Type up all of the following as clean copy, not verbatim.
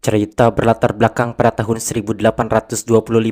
Cerita berlatar belakang pada tahun 1825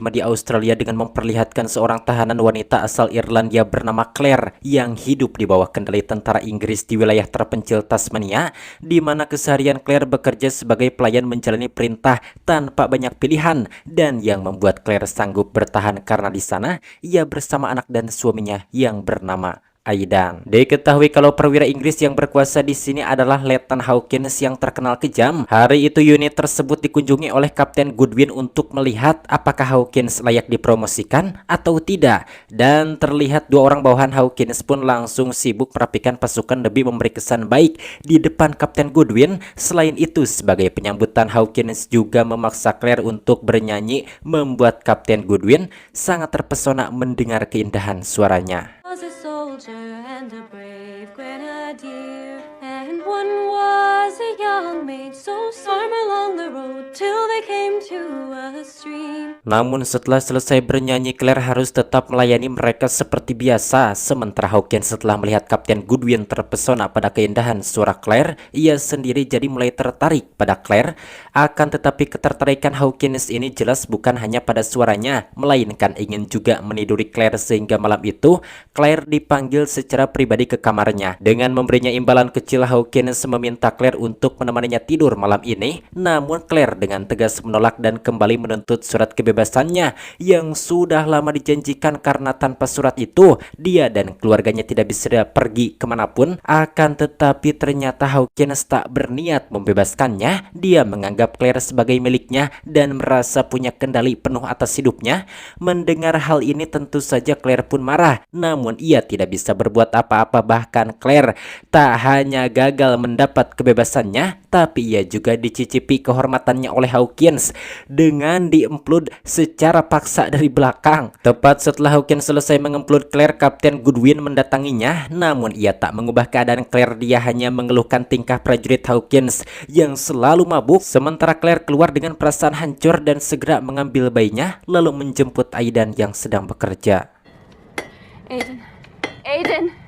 di Australia dengan memperlihatkan seorang tahanan wanita asal Irlandia bernama Claire yang hidup di bawah kendali tentara Inggris di wilayah terpencil Tasmania, di mana keseharian Claire bekerja sebagai pelayan menjalani perintah tanpa banyak pilihan, dan yang membuat Claire sanggup bertahan karena di sana ia bersama anak dan suaminya yang bernama Aidan. Diketahui kalau perwira Inggris yang berkuasa di sini adalah Letnan Hawkins yang terkenal kejam. Hari itu unit tersebut dikunjungi oleh Kapten Goodwin untuk melihat apakah Hawkins layak dipromosikan atau tidak. Dan terlihat dua orang bawahan Hawkins pun langsung sibuk merapikan pasukan demi memberi kesan baik di depan Kapten Goodwin. Selain itu, sebagai penyambutan, Hawkins juga memaksa Claire untuk bernyanyi, membuat Kapten Goodwin sangat terpesona mendengar keindahan suaranya. And a brave grenadier, and one was a young maid, so storm along the road till they came to a stream. Namun setelah selesai bernyanyi, Claire harus tetap melayani mereka seperti biasa. Sementara Hawkins setelah melihat Kapten Goodwin terpesona pada keindahan suara Claire, ia sendiri jadi mulai tertarik pada Claire. Akan tetapi ketertarikan Hawkins ini jelas bukan hanya pada suaranya, melainkan ingin juga meniduri Claire, sehingga malam itu Claire dipanggil secara pribadi ke kamarnya. Dengan memberinya imbalan kecil, Hawkins meminta Claire untuk menemaninya tidur malam ini. Namun Claire dengan tegas menolak dan kembali menuntut surat kebebasannya yang sudah lama dijanjikan, karena tanpa surat itu dia dan keluarganya tidak bisa pergi kemanapun. Akan tetapi ternyata Hawkins tak berniat membebaskannya. Dia menganggap Claire sebagai miliknya dan merasa punya kendali penuh atas hidupnya. Mendengar hal ini tentu saja Claire pun marah, namun ia tidak bisa berbuat apa-apa. Bahkan Claire tak hanya gagal mendapat kebebasannya, tapi ia juga dicicipi kehormatannya oleh Hawkins dengan diemplud secara paksa dari belakang. Tepat setelah Hawkins selesai mengemplud Claire, Kapten Goodwin mendatanginya. Namun ia tak mengubah keadaan Claire, dia hanya mengeluhkan tingkah prajurit Hawkins yang selalu mabuk. Sementara Claire keluar dengan perasaan hancur dan segera mengambil bayinya lalu menjemput Aidan yang sedang bekerja. Aidan.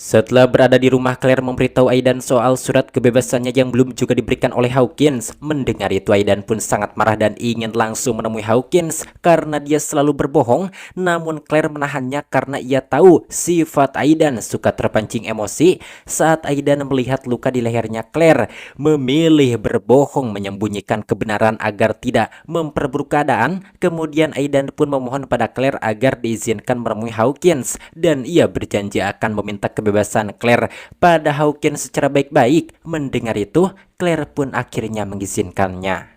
Setelah berada di rumah, Claire memberitahu Aidan soal surat kebebasannya yang belum juga diberikan oleh Hawkins. Mendengar itu, Aidan pun sangat marah dan ingin langsung menemui Hawkins karena dia selalu berbohong. Namun Claire menahannya karena ia tahu sifat Aidan suka terpancing emosi. Saat Aidan melihat luka di lehernya, Claire memilih berbohong menyembunyikan kebenaran agar tidak memperburuk keadaan. Kemudian Aidan pun memohon pada Claire agar diizinkan menemui Hawkins, dan ia berjanji akan meminta kebebasan Claire pada Hawkins secara baik-baik. Mendengar itu, Claire pun akhirnya mengizinkannya.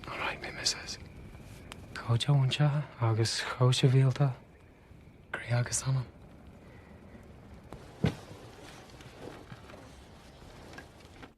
Alright, Mrs. Kau jawunca agus kau civilta kriagas anam.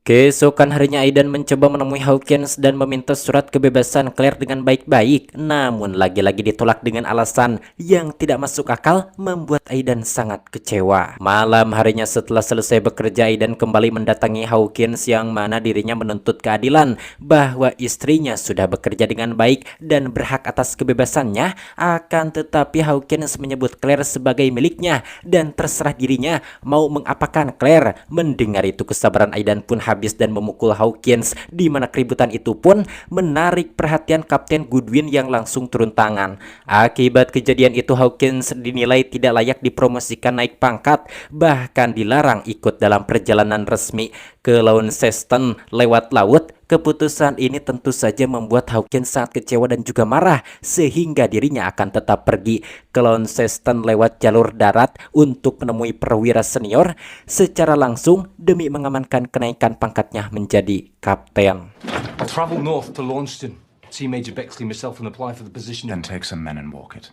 Keesokan harinya, Aidan mencoba menemui Hawkins dan meminta surat kebebasan Claire dengan baik-baik. Namun lagi-lagi ditolak dengan alasan yang tidak masuk akal, membuat Aidan sangat kecewa. Malam harinya setelah selesai bekerja, Aidan kembali mendatangi Hawkins yang mana dirinya menuntut keadilan bahwa istrinya sudah bekerja dengan baik dan berhak atas kebebasannya. Akan tetapi Hawkins menyebut Claire sebagai miliknya dan terserah dirinya mau mengapakan Claire. Mendengar itu, kesabaran Aidan pun habis dan memukul Hawkins, di mana keributan itu pun menarik perhatian Kapten Goodwin yang langsung turun tangan. Akibat kejadian itu, Hawkins dinilai tidak layak dipromosikan naik pangkat, bahkan dilarang ikut dalam perjalanan resmi ke Launceston lewat laut. Keputusan ini tentu saja membuat Hawkins sangat kecewa dan juga marah, sehingga dirinya akan tetap pergi ke Launceston lewat jalur darat untuk menemui perwira senior secara langsung demi mengamankan kenaikan pangkatnya menjadi kapten. I'll travel north to Launceston, see Major Bexley myself and apply for the position. Then take some men and walk it.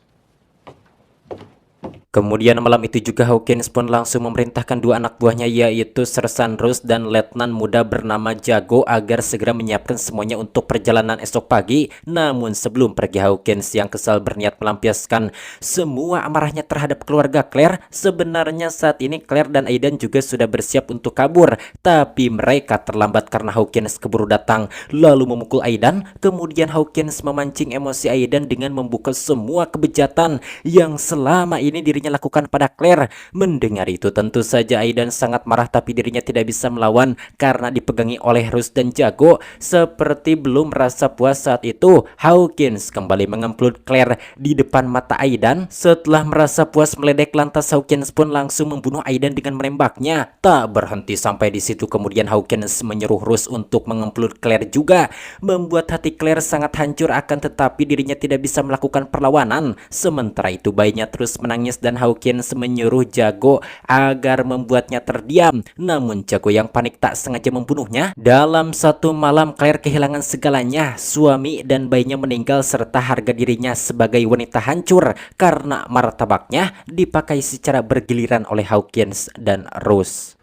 Kemudian malam itu juga Hawkins pun langsung memerintahkan dua anak buahnya, yaitu Sersan Ross dan letnan muda bernama Jago, agar segera menyiapkan semuanya untuk perjalanan esok pagi. Namun sebelum pergi, Hawkins yang kesal berniat melampiaskan semua amarahnya terhadap keluarga Claire. Sebenarnya saat ini Claire dan Aidan juga sudah bersiap untuk kabur, tapi mereka terlambat karena Hawkins keburu datang lalu memukul Aidan. Kemudian Hawkins memancing emosi Aidan dengan membuka semua kebejatan yang selama ini dirinya dirinya lakukan pada Claire. Mendengar itu tentu saja Aidan sangat marah, tapi dirinya tidak bisa melawan karena dipegangi oleh Rose dan Jago. Seperti belum merasa puas saat itu, Hawkins kembali mengemplung Claire di depan mata Aidan. Setelah merasa puas meledek, lantas Hawkins pun langsung membunuh Aidan dengan menembaknya. Tak berhenti sampai di situ, kemudian Hawkins menyuruh Rose untuk mengemplung Claire juga. Membuat hati Claire sangat hancur, akan tetapi dirinya tidak bisa melakukan perlawanan. Sementara itu bayinya terus menangis dan Hawkins menyuruh Jago agar membuatnya terdiam. Namun Jago yang panik tak sengaja membunuhnya. Dalam satu malam Claire kehilangan segalanya. Suami dan bayinya meninggal serta harga dirinya sebagai wanita hancur karena martabaknya dipakai secara bergiliran oleh Hawkins dan Rose.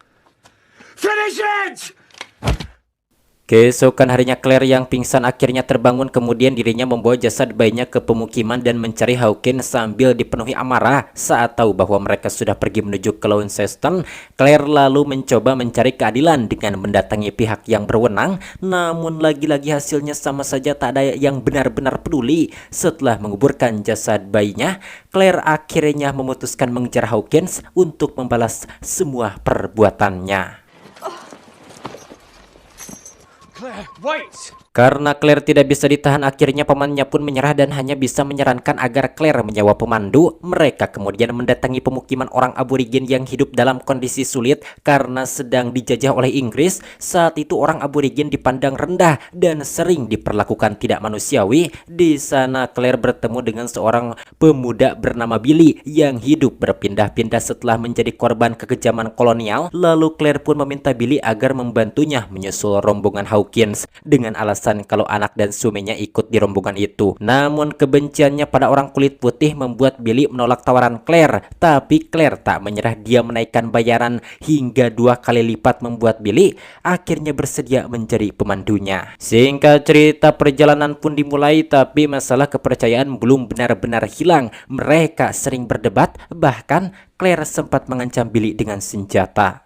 Finish it! Keesokan harinya Claire yang pingsan akhirnya terbangun, kemudian dirinya membawa jasad bayinya ke pemukiman dan mencari Hawkins sambil dipenuhi amarah. Saat tahu bahwa mereka sudah pergi menuju ke Launceston, Claire lalu mencoba mencari keadilan dengan mendatangi pihak yang berwenang. Namun lagi-lagi hasilnya sama saja, tak ada yang benar-benar peduli. Setelah menguburkan jasad bayinya, Claire akhirnya memutuskan mengejar Hawkins untuk membalas semua perbuatannya. Claire, wait! Karena Claire tidak bisa ditahan, akhirnya pamannya pun menyerah dan hanya bisa menyarankan agar Claire menyewa pemandu. Mereka kemudian mendatangi pemukiman orang aborigin yang hidup dalam kondisi sulit karena sedang dijajah oleh Inggris. Saat itu orang aborigin dipandang rendah dan sering diperlakukan tidak manusiawi. Di sana Claire bertemu dengan seorang pemuda bernama Billy yang hidup berpindah-pindah setelah menjadi korban kekejaman kolonial. Lalu Claire pun meminta Billy agar membantunya menyusul rombongan Hawkins dengan alasan kalau anak dan suaminya ikut di rombongan itu. Namun kebenciannya pada orang kulit putih membuat Billy menolak tawaran Claire. Tapi Claire tak menyerah, dia menaikkan bayaran hingga 2 kali lipat, membuat Billy akhirnya bersedia menjadi pemandunya. Singkat cerita, perjalanan pun dimulai, tapi masalah kepercayaan belum benar-benar hilang. Mereka sering berdebat, bahkan Claire sempat mengancam Billy dengan senjata.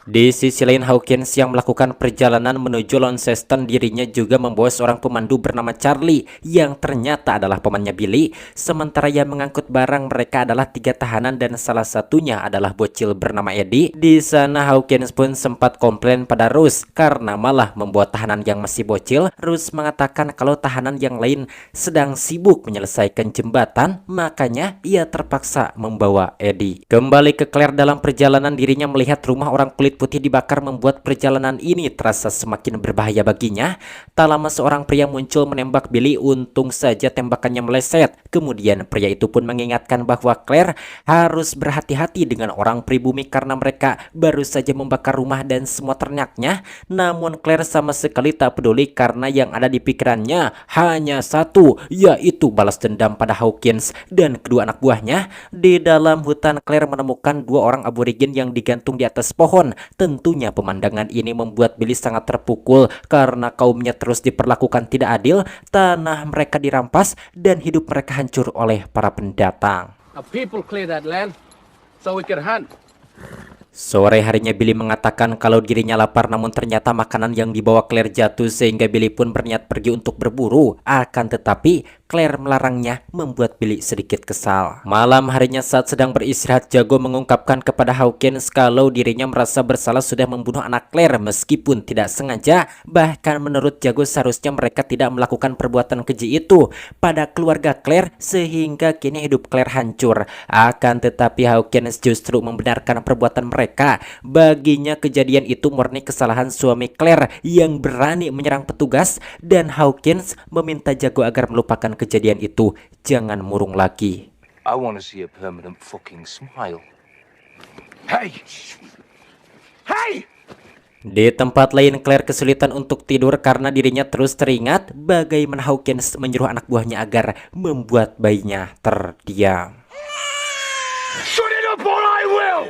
Di sisi lain, Hawkins yang melakukan perjalanan menuju Launceston, dirinya juga membawa seorang pemandu bernama Charlie yang ternyata adalah pamannya Billy. Sementara yang mengangkut barang mereka adalah 3 tahanan dan salah satunya adalah bocil bernama Eddie. Di sana Hawkins pun sempat komplain pada Rose karena malah membawa tahanan yang masih bocil. Rose mengatakan kalau tahanan yang lain sedang sibuk menyelesaikan jembatan, makanya ia terpaksa membawa Eddie. Kembali ke Claire, dalam perjalanan dirinya melihat rumah orang kulit putih dibakar, membuat perjalanan ini terasa semakin berbahaya baginya. Tak lama seorang pria muncul menembak Billy, untung saja tembakannya meleset. Kemudian pria itu pun mengingatkan bahwa Claire harus berhati-hati dengan orang pribumi karena mereka baru saja membakar rumah dan semua ternaknya. Namun Claire sama sekali tak peduli karena yang ada di pikirannya hanya satu, yaitu balas dendam pada Hawkins dan kedua anak buahnya. Di dalam hutan Claire menemukan 2 orang aborigin yang digantung di atas pohon. Tentunya pemandangan ini membuat Billy sangat terpukul karena kaumnya terus diperlakukan tidak adil. Tanah mereka dirampas dan hidup mereka hancur oleh para pendatang. Our people clear that land so we can hunt. Sore harinya Billy mengatakan kalau dirinya lapar, namun ternyata makanan yang dibawa Claire jatuh sehingga Billy pun berniat pergi untuk berburu. Akan tetapi Claire melarangnya, membuat Billy sedikit kesal. Malam harinya saat sedang beristirahat, Jago mengungkapkan kepada Hawkins kalau dirinya merasa bersalah sudah membunuh anak Claire meskipun tidak sengaja. Bahkan menurut Jago seharusnya mereka tidak melakukan perbuatan keji itu pada keluarga Claire sehingga kini hidup Claire hancur. Akan tetapi Hawkins justru membenarkan perbuatan mereka. Baginya kejadian itu murni kesalahan suami Claire yang berani menyerang petugas, dan Hawkins meminta Jago agar melupakan kejadian itu, jangan murung lagi. I want to see a permanent fucking smile. Hey! Hey! Di tempat lain, Claire kesulitan untuk tidur karena dirinya terus teringat bagaimana Hawkins menyuruh anak buahnya agar membuat bayinya terdiam. Shut it up or I will!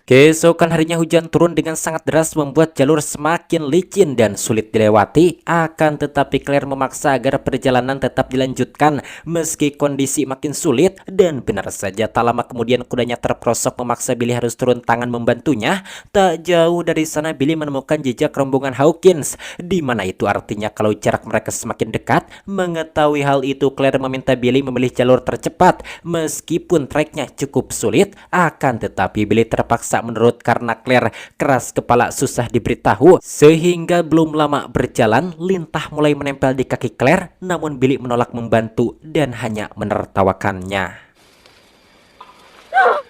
Keesokan harinya hujan turun dengan sangat deras membuat jalur semakin licin dan sulit dilewati. Akan tetapi Claire memaksa agar perjalanan tetap dilanjutkan meski kondisi makin sulit. Dan benar saja tak lama kemudian kudanya terperosok memaksa Billy harus turun tangan membantunya. Tak jauh dari sana Billy menemukan jejak rombongan Hawkins, di mana itu artinya kalau jarak mereka semakin dekat. Mengetahui hal itu Claire meminta Billy memilih jalur tercepat meskipun treknya cukup sulit. Akan tetapi Billy terpaksa menurut karena Claire keras kepala susah diberitahu. Sehingga belum lama berjalan lintah mulai menempel di kaki Claire, namun Billy menolak membantu dan hanya menertawakannya.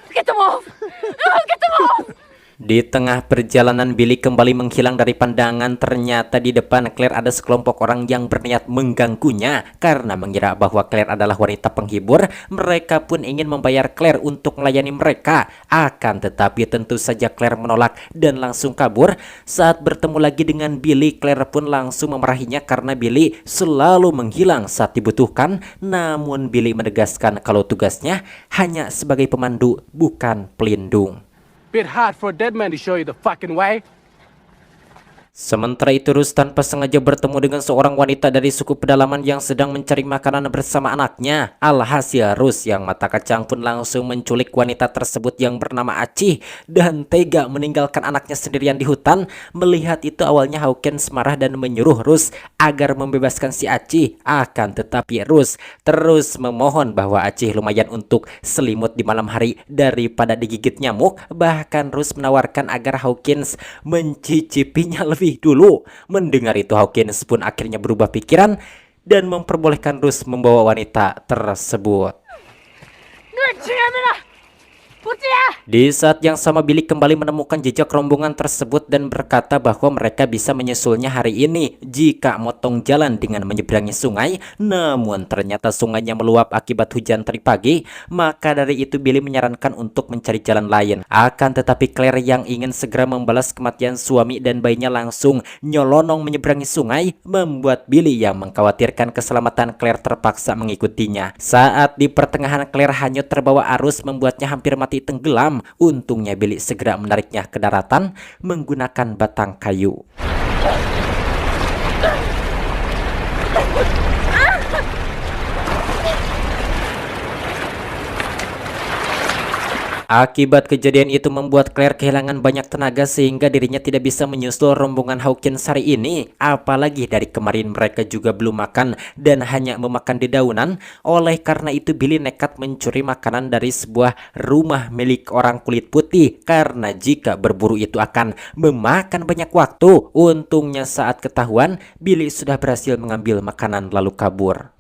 Get them off! Get them off! Di tengah perjalanan Billy kembali menghilang dari pandangan. Ternyata di depan Claire ada sekelompok orang yang berniat mengganggunya. Karena mengira bahwa Claire adalah wanita penghibur, mereka pun ingin membayar Claire untuk melayani mereka. Akan tetapi tentu saja Claire menolak dan langsung kabur. Saat bertemu lagi dengan Billy, Claire pun langsung memarahinya karena Billy selalu menghilang saat dibutuhkan. Namun Billy menegaskan kalau tugasnya hanya sebagai pemandu, bukan pelindung. Bit hard for a dead man to show you the fucking way. Sementara itu Rus tanpa sengaja bertemu dengan seorang wanita dari suku pedalaman yang sedang mencari makanan bersama anaknya. Alhasil Rus yang mata kacang pun langsung menculik wanita tersebut yang bernama Acih dan tega meninggalkan anaknya sendirian di hutan. Melihat itu awalnya Hawkins marah dan menyuruh Rus agar membebaskan si Acih. Akan tetapi Rus terus memohon bahwa Acih lumayan untuk selimut di malam hari daripada digigit nyamuk. Bahkan Rus menawarkan agar Hawkins mencicipinya lebih dulu. Mendengar itu Hawkins pun akhirnya berubah pikiran dan memperbolehkan Rus membawa wanita tersebut. Di saat yang sama Billy kembali menemukan jejak rombongan tersebut dan berkata bahwa mereka bisa menyusulnya hari ini jika motong jalan dengan menyeberangi sungai. Namun ternyata sungainya meluap akibat hujan tadi pagi. Maka dari itu Billy menyarankan untuk mencari jalan lain. Akan tetapi Claire yang ingin segera membalas kematian suami dan bayinya langsung nyelonong menyeberangi sungai, membuat Billy yang mengkhawatirkan keselamatan Claire terpaksa mengikutinya. Saat di pertengahan Claire hanyut terbawa arus membuatnya hampir mati tenggelam. Untungnya Billy segera menariknya ke daratan menggunakan batang kayu. Akibat kejadian itu membuat Claire kehilangan banyak tenaga sehingga dirinya tidak bisa menyusul rombongan Hawkins hari ini. Apalagi dari kemarin mereka juga belum makan dan hanya memakan dedaunan. Oleh karena itu Billy nekat mencuri makanan dari sebuah rumah milik orang kulit putih. Karena jika berburu itu akan memakan banyak waktu. Untungnya saat ketahuan Billy sudah berhasil mengambil makanan lalu kabur.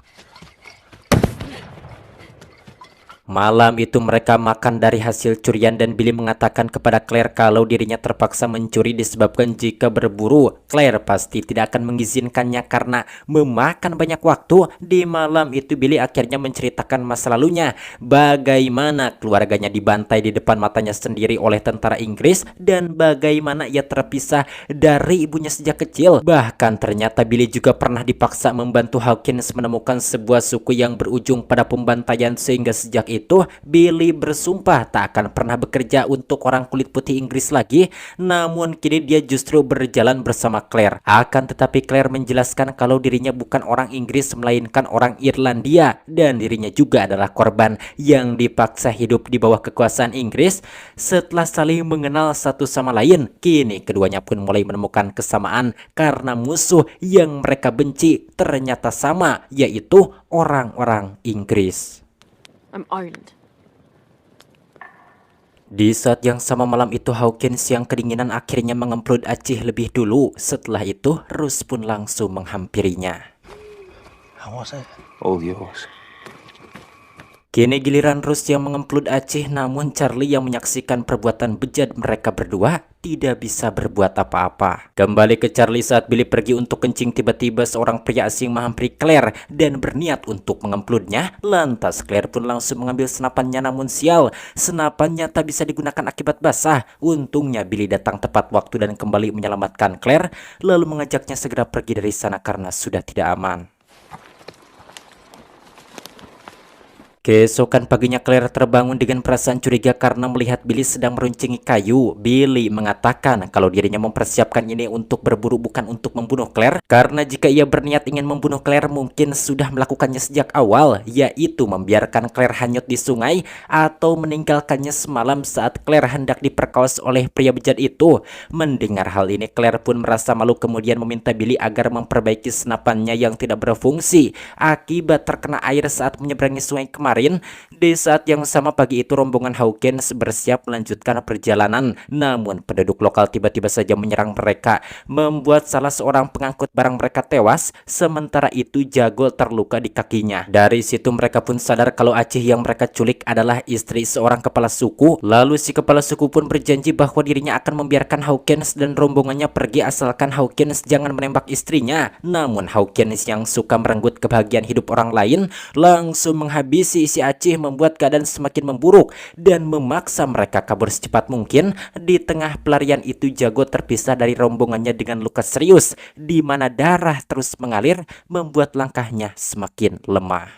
Malam itu mereka makan dari hasil curian dan Billy mengatakan kepada Claire kalau dirinya terpaksa mencuri disebabkan jika berburu Claire pasti tidak akan mengizinkannya karena memakan banyak waktu. Di malam itu Billy akhirnya menceritakan masa lalunya, bagaimana keluarganya dibantai di depan matanya sendiri oleh tentara Inggris dan bagaimana ia terpisah dari ibunya sejak kecil. Bahkan ternyata Billy juga pernah dipaksa membantu Hawkins menemukan sebuah suku yang berujung pada pembantaian sehingga sejak itu Billy bersumpah tak akan pernah bekerja untuk orang kulit putih Inggris lagi. Namun kini dia justru berjalan bersama Claire. Akan tetapi Claire menjelaskan kalau dirinya bukan orang Inggris melainkan orang Irlandia dan dirinya juga adalah korban yang dipaksa hidup di bawah kekuasaan Inggris. Setelah saling mengenal satu sama lain, kini keduanya pun mulai menemukan kesamaan karena musuh yang mereka benci ternyata sama, yaitu orang-orang Inggris. I'm Ireland. Di saat yang sama malam itu Hawkins yang kedinginan akhirnya mengemplud Acih lebih dulu. Setelah itu Rus pun langsung menghampirinya. How was it? All yours. Kini giliran Rus yang mengemplud Acih, namun Charlie yang menyaksikan perbuatan bejat mereka berdua tidak bisa berbuat apa-apa. Kembali ke Charlie saat Billy pergi untuk kencing, tiba-tiba seorang pria asing menghampiri Claire dan berniat untuk mengempludnya. Lantas Claire pun langsung mengambil senapannya, namun sial, senapannya tak bisa digunakan akibat basah. Untungnya Billy datang tepat waktu dan kembali menyelamatkan Claire, lalu mengajaknya segera pergi dari sana karena sudah tidak aman. Keesokan paginya Claire terbangun dengan perasaan curiga karena melihat Billy sedang meruncingi kayu. Billy mengatakan kalau dirinya mempersiapkan ini untuk berburu bukan untuk membunuh Claire, karena jika ia berniat ingin membunuh Claire mungkin sudah melakukannya sejak awal, yaitu membiarkan Claire hanyut di sungai atau meninggalkannya semalam saat Claire hendak diperkaos oleh pria bejat itu. Mendengar hal ini Claire pun merasa malu kemudian meminta Billy agar memperbaiki senapannya yang tidak berfungsi akibat terkena air saat menyeberangi sungai kemarin. Di saat yang sama pagi itu rombongan Hawkins bersiap melanjutkan perjalanan, namun penduduk lokal tiba-tiba saja menyerang mereka, membuat salah seorang pengangkut barang mereka tewas, sementara itu Jago terluka di kakinya. Dari situ mereka pun sadar kalau Acih yang mereka culik adalah istri seorang kepala suku. Lalu si kepala suku pun berjanji bahwa dirinya akan membiarkan Hawkins dan rombongannya pergi asalkan Hawkins jangan menembak istrinya. Namun Hawkins yang suka merenggut kebahagiaan hidup orang lain langsung menghabisi si Acih, membuat keadaan semakin memburuk dan memaksa mereka kabur secepat mungkin. Di tengah pelarian itu Jago terpisah dari rombongannya dengan luka serius di mana darah terus mengalir, membuat langkahnya semakin lemah.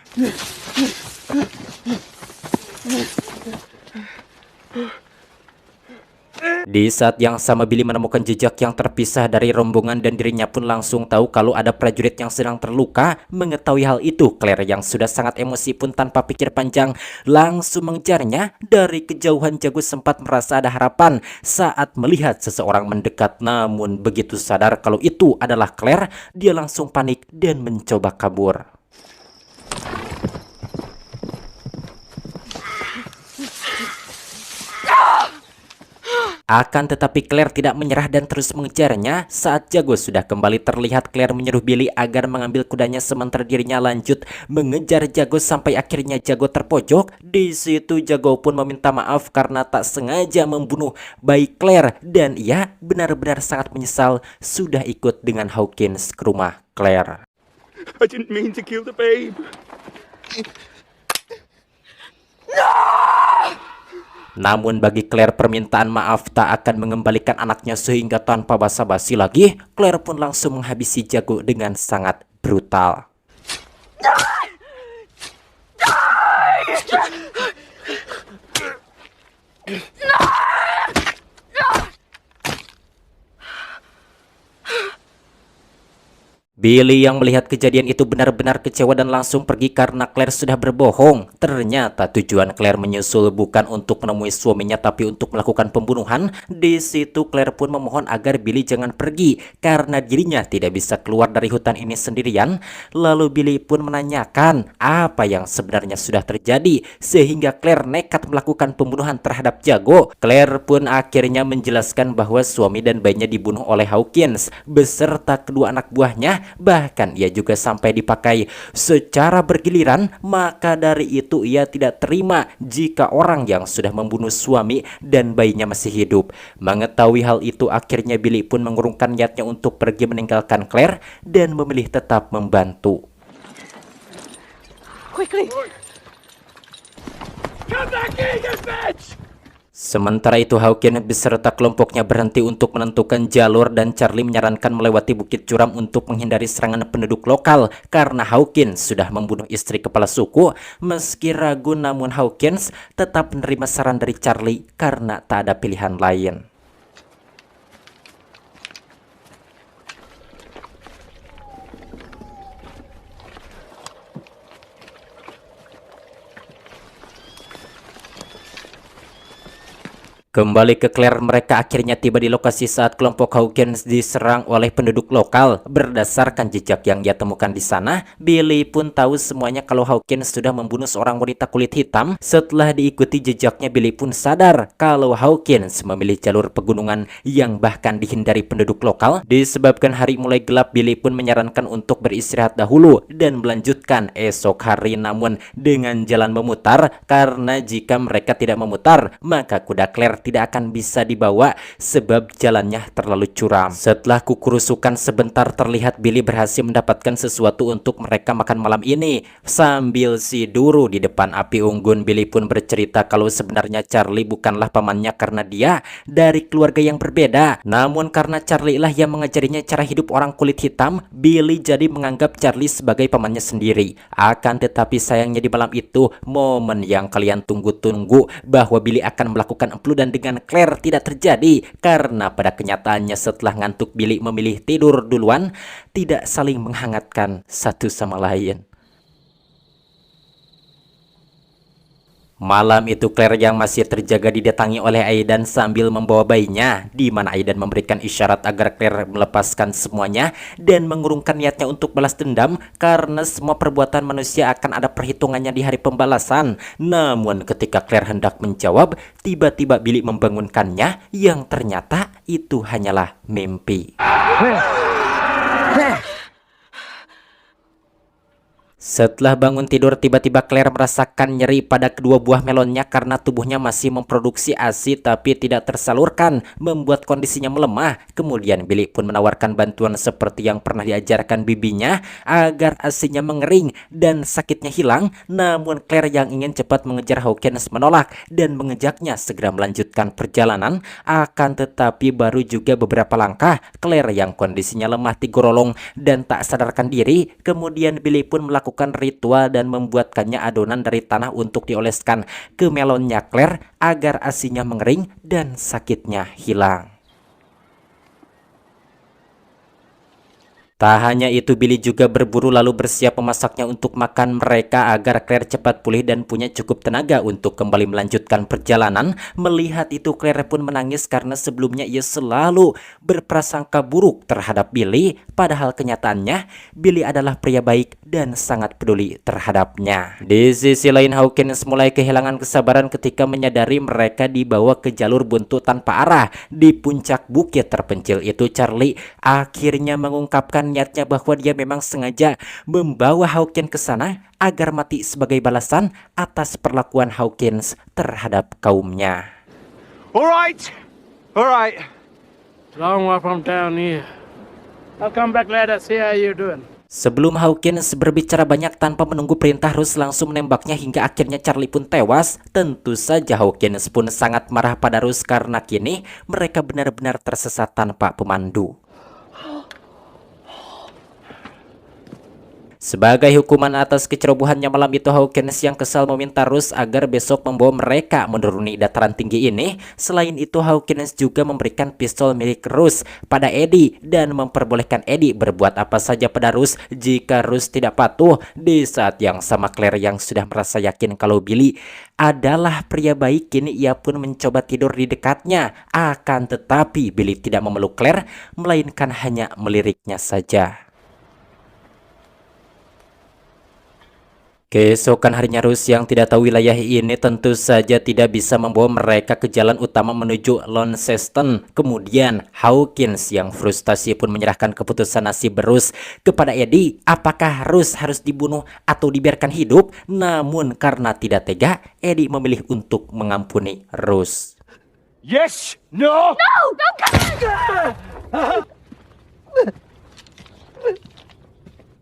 Di saat yang sama Billy menemukan jejak yang terpisah dari rombongan dan dirinya pun langsung tahu kalau ada prajurit yang sedang terluka. Mengetahui hal itu, Claire yang sudah sangat emosi pun tanpa pikir panjang langsung mengejarnya. Dari kejauhan Jago sempat merasa ada harapan saat melihat seseorang mendekat, namun begitu sadar kalau itu adalah Claire, dia langsung panik dan mencoba kabur. Akan tetapi Claire tidak menyerah dan terus mengejarnya. Saat Jago sudah kembali terlihat, Claire menyuruh Billy agar mengambil kudanya sementara dirinya lanjut mengejar Jago sampai akhirnya Jago terpojok. Di situ Jago pun meminta maaf karena tak sengaja membunuh bayi Claire dan ia benar-benar sangat menyesal sudah ikut dengan Hawkins ke rumah Claire. I didn't mean to kill the babe. Namun bagi Claire permintaan maaf tak akan mengembalikan anaknya, sehingga tanpa basa-basi lagi Claire pun langsung menghabisi Jago dengan sangat brutal. Billy yang melihat kejadian itu benar-benar kecewa dan langsung pergi karena Claire sudah berbohong. Ternyata tujuan Claire menyusul bukan untuk menemui suaminya tapi untuk melakukan pembunuhan. Di situ Claire pun memohon agar Billy jangan pergi karena dirinya tidak bisa keluar dari hutan ini sendirian. Lalu Billy pun menanyakan apa yang sebenarnya sudah terjadi sehingga Claire nekat melakukan pembunuhan terhadap Jago. Claire pun akhirnya menjelaskan bahwa suami dan bayinya dibunuh oleh Hawkins beserta kedua anak buahnya. Bahkan ia juga sampai dipakai secara bergiliran. Maka dari itu ia tidak terima jika orang yang sudah membunuh suami dan bayinya masih hidup. Mengetahui hal itu akhirnya Billy pun mengurungkan niatnya untuk pergi meninggalkan Claire dan memilih tetap membantu. Quickly! Come back here, you bitch! Sementara itu Hawkins beserta kelompoknya berhenti untuk menentukan jalur dan Charlie menyarankan melewati bukit curam untuk menghindari serangan penduduk lokal karena Hawkins sudah membunuh istri kepala suku. Meski ragu namun Hawkins tetap menerima saran dari Charlie karena tak ada pilihan lain. Kembali ke Claire, mereka akhirnya tiba di lokasi saat kelompok Hawkins diserang oleh penduduk lokal. Berdasarkan jejak yang ia temukan di sana, Billy pun tahu semuanya kalau Hawkins sudah membunuh seorang wanita kulit hitam. Setelah diikuti jejaknya, Billy pun sadar kalau Hawkins memilih jalur pegunungan yang bahkan dihindari penduduk lokal. Disebabkan hari mulai gelap, Billy pun menyarankan untuk beristirahat dahulu dan melanjutkan esok hari, namun dengan jalan memutar karena jika mereka tidak memutar maka kuda Claire tidak akan bisa dibawa sebab jalannya terlalu curam. Setelah kukurusukan sebentar, terlihat Billy berhasil mendapatkan sesuatu untuk mereka makan malam ini. Sambil si Duru di depan api unggun, Billy pun bercerita kalau sebenarnya Charlie bukanlah pamannya karena dia dari keluarga yang berbeda. Namun karena Charlie lah yang mengajarinya cara hidup orang kulit hitam, Billy jadi menganggap Charlie sebagai pamannya sendiri. Akan tetapi sayangnya di malam itu, momen yang kalian tunggu-tunggu bahwa Billy akan melakukan empludan dengan Claire tidak terjadi. Karena pada kenyataannya setelah ngantuk, Billy memilih tidur duluan, tidak saling menghangatkan satu sama lain. Malam itu Claire yang masih terjaga didatangi oleh Aidan sambil membawa bayinya, di mana Aidan memberikan isyarat agar Claire melepaskan semuanya dan mengurungkan niatnya untuk balas dendam karena semua perbuatan manusia akan ada perhitungannya di hari pembalasan. Namun ketika Claire hendak menjawab, tiba-tiba Billy membangunkannya yang ternyata itu hanyalah mimpi. Setelah bangun tidur, tiba-tiba Claire merasakan nyeri pada kedua buah melonnya karena tubuhnya masih memproduksi ASI tapi tidak tersalurkan, membuat kondisinya melemah. Kemudian Billy pun menawarkan bantuan seperti yang pernah diajarkan bibinya agar ASInya mengering dan sakitnya hilang. Namun Claire yang ingin cepat mengejar Hawkins menolak dan mengejaknya segera melanjutkan perjalanan. Akan tetapi baru juga beberapa langkah, Claire yang kondisinya lemah digorolong dan tak sadarkan diri. Kemudian Billy pun melakukan ritual dan membuatkannya adonan dari tanah untuk dioleskan ke melonnya Claire agar ASInya mengering dan sakitnya hilang. Tak hanya itu, Billy juga berburu lalu bersiap memasaknya untuk makan mereka agar Claire cepat pulih dan punya cukup tenaga untuk kembali melanjutkan perjalanan. Melihat itu, Claire pun menangis karena sebelumnya ia selalu berprasangka buruk terhadap Billy. Padahal kenyataannya, Billy adalah pria baik dan sangat peduli terhadapnya. Di sisi lain, Hawkins mulai kehilangan kesabaran ketika menyadari mereka dibawa ke jalur buntu tanpa arah. Di puncak bukit terpencil itu, Charlie akhirnya mengungkapkan niatnya bahwa dia memang sengaja membawa Hawkins ke sana agar mati sebagai balasan atas perlakuan Hawkins terhadap kaumnya. All right. Long way from down here. I'll come back later, see how you're doing. Sebelum Hawkins berbicara banyak tanpa menunggu perintah, Rus langsung menembaknya hingga akhirnya Charlie pun tewas. Tentu saja Hawkins pun sangat marah pada Rus karena kini mereka benar-benar tersesat tanpa pemandu. Sebagai hukuman atas kecerobohannya malam itu, Hawkins yang kesal meminta Rus agar besok membawa mereka menuruni dataran tinggi ini. Selain itu, Hawkins juga memberikan pistol milik Rus pada Eddie dan memperbolehkan Eddie berbuat apa saja pada Rus jika Rus tidak patuh. Di saat yang sama, Claire yang sudah merasa yakin kalau Billy adalah pria baik, kini ia pun mencoba tidur di dekatnya. Akan tetapi Billy tidak memeluk Claire, melainkan hanya meliriknya saja. Keesokan harinya, Rus yang tidak tahu wilayah ini tentu saja tidak bisa membawa mereka ke jalan utama menuju Launceston. Kemudian Hawkins yang frustasi pun menyerahkan keputusan nasib Rus kepada Eddie. Apakah Rus harus dibunuh atau dibiarkan hidup? Namun karena tidak tega, Eddie memilih untuk mengampuni Rus. Yes! No!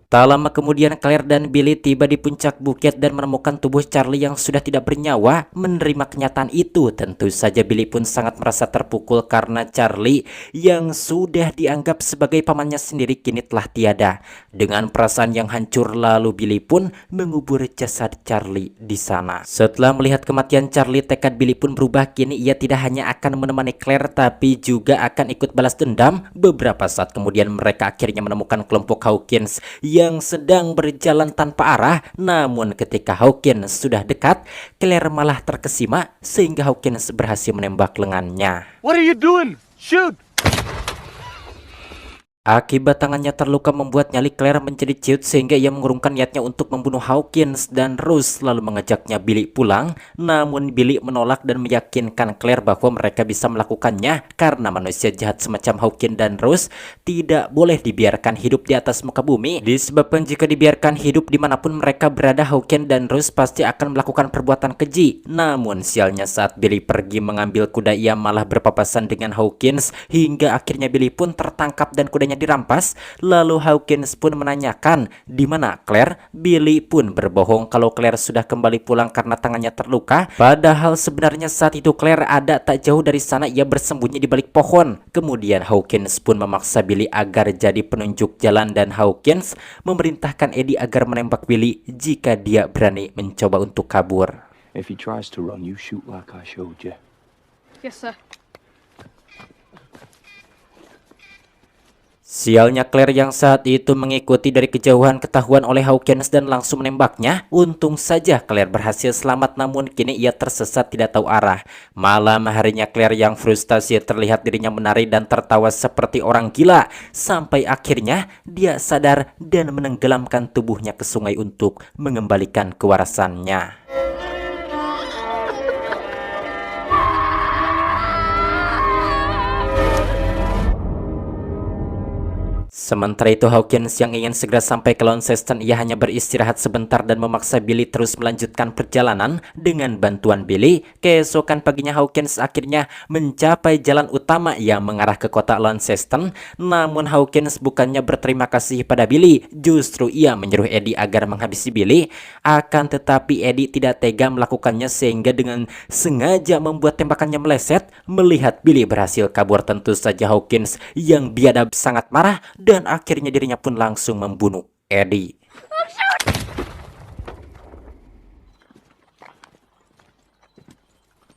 Tak lama kemudian, Claire dan Billy tiba di puncak bukit dan menemukan tubuh Charlie yang sudah tidak bernyawa. Menerima kenyataan itu, tentu saja Billy pun sangat merasa terpukul karena Charlie yang sudah dianggap sebagai pamannya sendiri kini telah tiada. Dengan perasaan yang hancur, lalu Billy pun mengubur jasad Charlie di sana. Setelah melihat kematian Charlie, tekad Billy pun berubah. Kini ia tidak hanya akan menemani Claire tapi juga akan ikut balas dendam. Beberapa saat kemudian mereka akhirnya menemukan kelompok Hawkins yang sedang berjalan tanpa arah. Namun ketika Hawkins sudah dekat, Claire malah terkesima sehingga Hawkins berhasil menembak lengannya. What are you doing? Shoot! Akibat tangannya terluka membuat nyali Claire menjadi ciut sehingga ia mengurungkan niatnya untuk membunuh Hawkins dan Rose lalu mengajaknya Billy pulang. Namun Billy menolak dan meyakinkan Claire bahwa mereka bisa melakukannya karena manusia jahat semacam Hawkins dan Rose tidak boleh dibiarkan hidup di atas muka bumi. Disebabkan jika dibiarkan hidup dimanapun mereka berada, Hawkins dan Rose pasti akan melakukan perbuatan keji. Namun sialnya saat Billy pergi mengambil kuda, ia malah berpapasan dengan Hawkins hingga akhirnya Billy pun tertangkap dan kudanya dirampas. Lalu Hawkins pun menanyakan di mana Claire. Billy pun berbohong kalau Claire sudah kembali pulang karena tangannya terluka. Padahal sebenarnya saat itu Claire ada tak jauh dari sana, ia bersembunyi di balik pohon. Kemudian Hawkins pun memaksa Billy agar jadi penunjuk jalan dan Hawkins memerintahkan Eddie agar menembak Billy jika dia berani mencoba untuk kabur. If he tries to run, you shoot like I showed you. Yes, sir. Sialnya Claire yang saat itu mengikuti dari kejauhan ketahuan oleh Hawkins dan langsung menembaknya. Untung saja Claire berhasil selamat, namun kini ia tersesat tidak tahu arah. Malam harinya Claire yang frustasi terlihat dirinya menari dan tertawa seperti orang gila. Sampai akhirnya dia sadar dan menenggelamkan tubuhnya ke sungai untuk mengembalikan kewarasannya. Sementara itu Hawkins yang ingin segera sampai ke Launceston, ia hanya beristirahat sebentar dan memaksa Billy terus melanjutkan perjalanan. Dengan bantuan Billy, keesokan paginya Hawkins akhirnya mencapai jalan utama yang mengarah ke kota Launceston. Namun Hawkins bukannya berterima kasih pada Billy, justru ia menyuruh Eddie agar menghabisi Billy. Akan tetapi Eddie tidak tega melakukannya sehingga dengan sengaja membuat tembakannya meleset. Melihat Billy berhasil kabur, tentu saja Hawkins yang biadab sangat marah dan akhirnya dirinya pun langsung membunuh Eddie.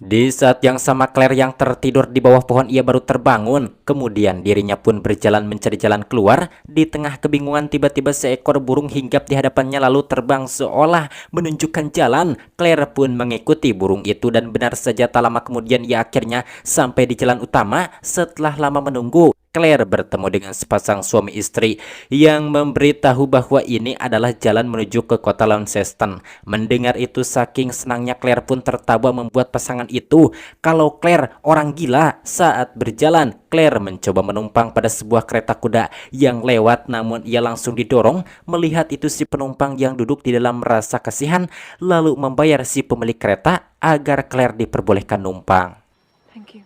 Di saat yang sama Claire yang tertidur di bawah pohon ia baru terbangun. Kemudian dirinya pun berjalan mencari jalan keluar. Di tengah kebingungan tiba-tiba seekor burung hinggap di hadapannya lalu terbang seolah menunjukkan jalan. Claire pun mengikuti burung itu dan benar saja tak lama kemudian ia akhirnya sampai di jalan utama. Setelah lama menunggu, Claire bertemu dengan sepasang suami istri yang memberitahu bahwa ini adalah jalan menuju ke kota Launceston. Mendengar itu saking senangnya Claire pun tertawa membuat pasangan itu kalau Claire orang gila. Saat berjalan, Claire mencoba menumpang pada sebuah kereta kuda yang lewat, namun ia langsung didorong. Melihat itu si penumpang yang duduk di dalam merasa kasihan lalu membayar si pemilik kereta agar Claire diperbolehkan numpang. Thank you.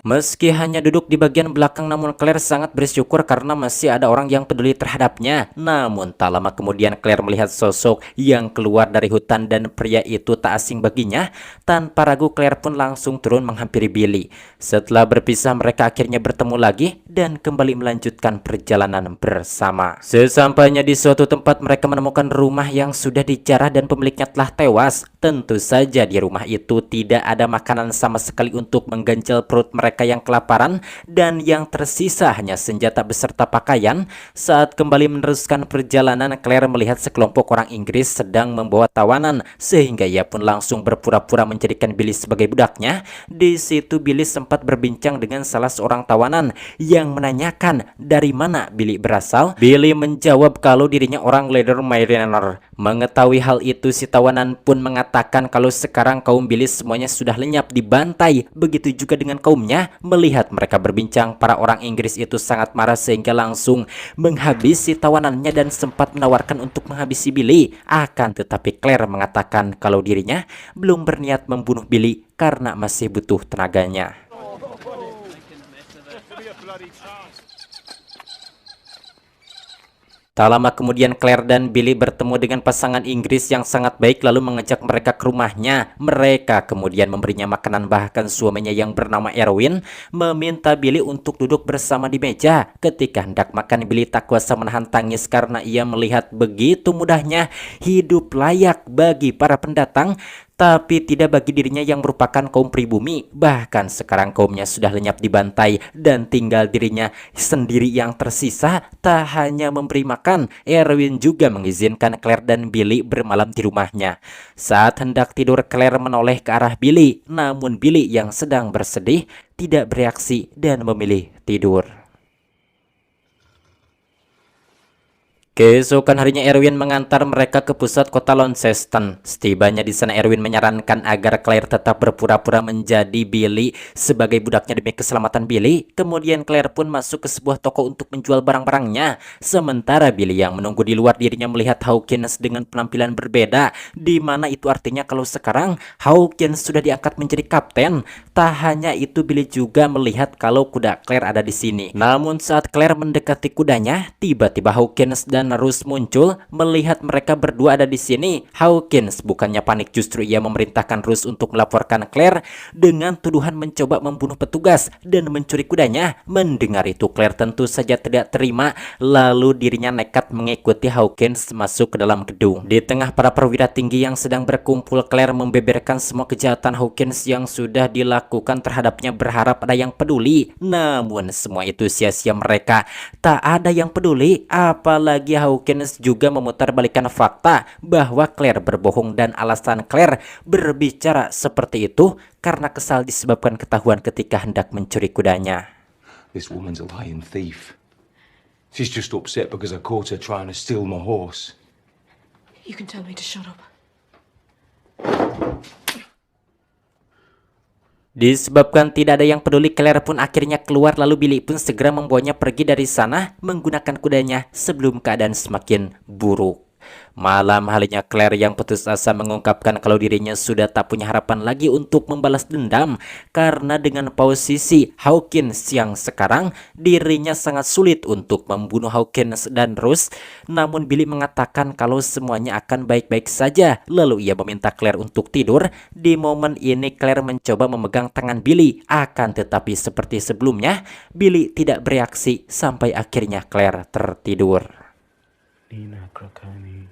Meski hanya duduk di bagian belakang, namun Claire sangat bersyukur karena masih ada orang yang peduli terhadapnya. Namun tak lama kemudian Claire melihat sosok yang keluar dari hutan dan pria itu tak asing baginya. Tanpa ragu Claire pun langsung turun menghampiri Billy. Setelah berpisah mereka akhirnya bertemu lagi dan kembali melanjutkan perjalanan bersama. Sesampainya di suatu tempat mereka menemukan rumah yang sudah dijarah dan pemiliknya telah tewas. Tentu saja di rumah itu tidak ada makanan sama sekali untuk mengganjal perut mereka yang kelaparan, dan yang tersisa hanya senjata beserta pakaian. Saat kembali meneruskan perjalanan, Claire melihat sekelompok orang Inggris sedang membawa tawanan sehingga ia pun langsung berpura-pura menjadikan Billy sebagai budaknya. Di situ Billy sempat berbincang dengan salah seorang tawanan yang menanyakan dari mana Billy berasal. Billy menjawab kalau dirinya orang Leather Mariner. Mengetahui hal itu, si tawanan pun mengatakan kalau sekarang kaum Billy semuanya sudah lenyap dibantai. Begitu juga dengan kaumnya. Melihat mereka berbincang, para orang Inggris itu sangat marah sehingga langsung menghabisi tawanannya dan sempat menawarkan untuk menghabisi Billy. Akan tetapi Claire mengatakan kalau dirinya belum berniat membunuh Billy karena masih butuh tenaganya. Tak lama kemudian Claire dan Billy bertemu dengan pasangan Inggris yang sangat baik lalu mengajak mereka ke rumahnya. Mereka kemudian memberinya makanan, bahkan suaminya yang bernama Erwin meminta Billy untuk duduk bersama di meja. Ketika hendak makan, Billy tak kuasa menahan tangis karena ia melihat begitu mudahnya hidup layak bagi para pendatang. tapi tidak bagi dirinya yang merupakan kaum pribumi. Bahkan sekarang kaumnya sudah lenyap dibantai dan tinggal dirinya sendiri yang tersisa. Tak hanya memberi makan, Erwin juga mengizinkan Claire dan Billy bermalam di rumahnya. Saat hendak tidur, Claire menoleh ke arah Billy, namun Billy yang sedang bersedih tidak bereaksi dan memilih tidur. Keesokan harinya Erwin mengantar mereka ke pusat kota Launceston. Setibanya di sana Erwin menyarankan agar Claire tetap berpura-pura menjadi Billy sebagai budaknya demi keselamatan Billy. Kemudian Claire pun masuk ke sebuah toko untuk menjual barang-barangnya. Sementara Billy yang menunggu di luar, dirinya melihat Hawkins dengan penampilan berbeda, di mana itu artinya kalau sekarang Hawkins sudah diangkat menjadi kapten. Tak hanya itu, Billy juga melihat kalau kuda Claire ada di sini. Namun saat Claire mendekati kudanya, tiba-tiba Hawkins dan Rose muncul. Melihat mereka berdua ada di sini, Hawkins bukannya panik, justru ia memerintahkan Rose untuk melaporkan Claire dengan tuduhan mencoba membunuh petugas dan mencuri kudanya. Mendengar itu, Claire tentu saja tidak terima, lalu dirinya nekat mengikuti Hawkins masuk ke dalam gedung. Di tengah para perwira tinggi yang sedang berkumpul, Claire membeberkan semua kejahatan Hawkins yang sudah dilakukan terhadapnya, berharap ada yang peduli. Namun semua itu sia-sia, mereka tak ada yang peduli. Apalagi Hawkins juga memutarbalikkan fakta bahwa Claire berbohong, dan alasan Claire berbicara seperti itu karena kesal disebabkan ketahuan ketika hendak mencuri kudanya. This woman's a lying thief. She's just upset because I caught her trying to steal my horse. You can tell me to shut up. Disebabkan tidak ada yang peduli, Claire pun akhirnya keluar, lalu Billy pun segera membawanya pergi dari sana menggunakan kudanya sebelum keadaan semakin buruk. Malam harinya Claire yang putus asa mengungkapkan kalau dirinya sudah tak punya harapan lagi untuk membalas dendam, karena dengan posisi Hawkins yang sekarang, dirinya sangat sulit untuk membunuh Hawkins dan Rose. Namun Billy mengatakan kalau semuanya akan baik-baik saja, lalu ia meminta Claire untuk tidur. Di momen ini Claire mencoba memegang tangan Billy, akan tetapi seperti sebelumnya Billy tidak bereaksi sampai akhirnya Claire tertidur. Nina Krakani.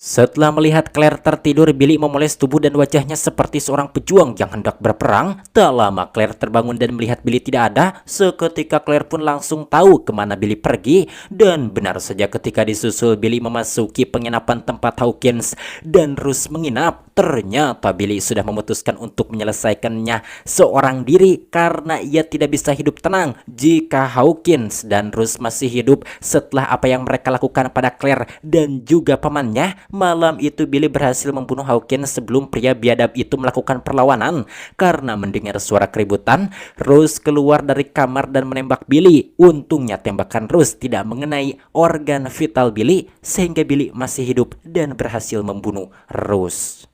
Setelah melihat Claire tertidur, Billy memoles tubuh dan wajahnya seperti seorang pejuang yang hendak berperang. Tak lama Claire terbangun dan melihat Billy tidak ada. Seketika Claire pun langsung tahu kemana Billy pergi. Dan benar saja, ketika disusul Billy memasuki penginapan tempat Hawkins dan Rose menginap, ternyata Billy sudah memutuskan untuk menyelesaikannya seorang diri, karena ia tidak bisa hidup tenang jika Hawkins dan Rose masih hidup setelah apa yang mereka lakukan pada Claire dan juga pamannya. Malam itu Billy berhasil membunuh Hawkins sebelum pria biadab itu melakukan perlawanan. Karena mendengar suara keributan, Rose keluar dari kamar dan menembak Billy. Untungnya tembakan Rose tidak mengenai organ vital Billy, sehingga Billy masih hidup dan berhasil membunuh Rose.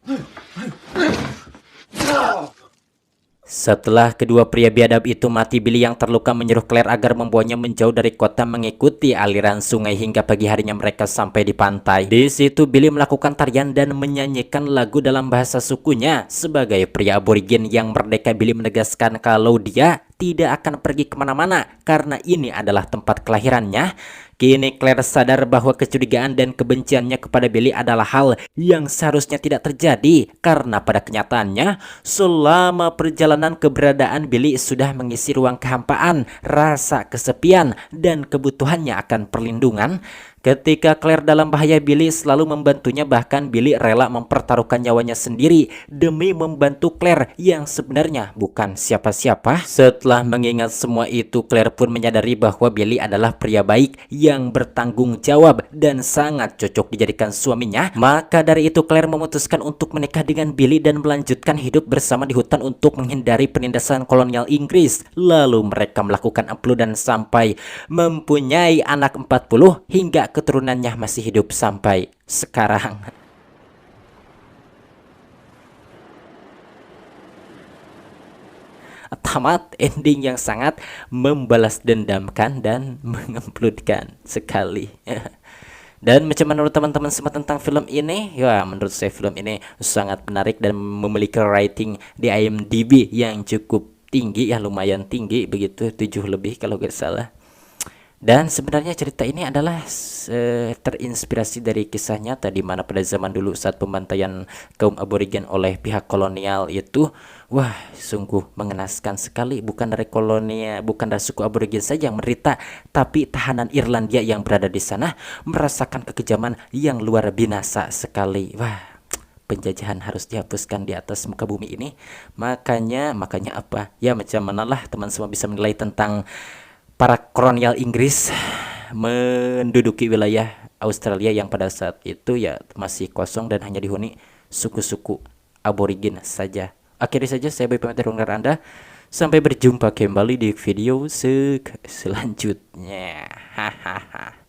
Setelah kedua pria biadab itu mati, Billy yang terluka menyuruh Claire agar membawanya menjauh dari kota mengikuti aliran sungai hingga pagi harinya mereka sampai di pantai. Di situ Billy melakukan tarian dan menyanyikan lagu dalam bahasa sukunya. Sebagai pria aborigin yang merdeka, Billy menegaskan kalau dia tidak akan pergi kemana-mana karena ini adalah tempat kelahirannya. Kini Claire sadar bahwa kecurigaan dan kebenciannya kepada Billy adalah hal yang seharusnya tidak terjadi, karena pada kenyataannya selama perjalanan keberadaan Billy sudah mengisi ruang kehampaan, rasa kesepian, dan kebutuhannya akan perlindungan. Ketika Claire dalam bahaya, Billy selalu membantunya, bahkan Billy rela mempertaruhkan nyawanya sendiri demi membantu Claire yang sebenarnya bukan siapa-siapa. Setelah mengingat semua itu, Claire pun menyadari bahwa Billy adalah pria baik yang bertanggung jawab dan sangat cocok dijadikan suaminya. Maka dari itu Claire memutuskan untuk menikah dengan Billy dan melanjutkan hidup bersama di hutan untuk menghindari penindasan kolonial Inggris. Lalu mereka melakukan upload dan sampai mempunyai anak 40 hingga keturunannya masih hidup sampai sekarang. Tamat ending yang sangat membalas dendamkan dan mengempludkan sekali. Dan macam mana menurut teman-teman semua tentang film ini? Ya, menurut saya film ini sangat menarik dan memiliki rating di IMDb yang cukup tinggi, ya lumayan tinggi begitu, 7 lebih kalau gak salah. Dan sebenarnya cerita ini adalah terinspirasi dari kisah nyata di mana pada zaman dulu saat pembantaian kaum aborigen oleh pihak kolonial itu, wah, sungguh mengenaskan sekali. Bukan dari kolonial, bukan dari suku aborigen saja yang menderita, tapi tahanan Irlandia yang berada di sana merasakan kekejaman yang luar binasa sekali. Wah, penjajahan harus dihapuskan di atas muka bumi ini. Makanya apa? Ya macam manalah teman semua bisa menilai tentang para kolonial Inggris menduduki wilayah Australia yang pada saat itu ya masih kosong dan hanya dihuni suku-suku aborigin saja. Akhirnya saja saya Boy pamit dari Anda. Sampai berjumpa kembali di video selanjutnya. Hahaha.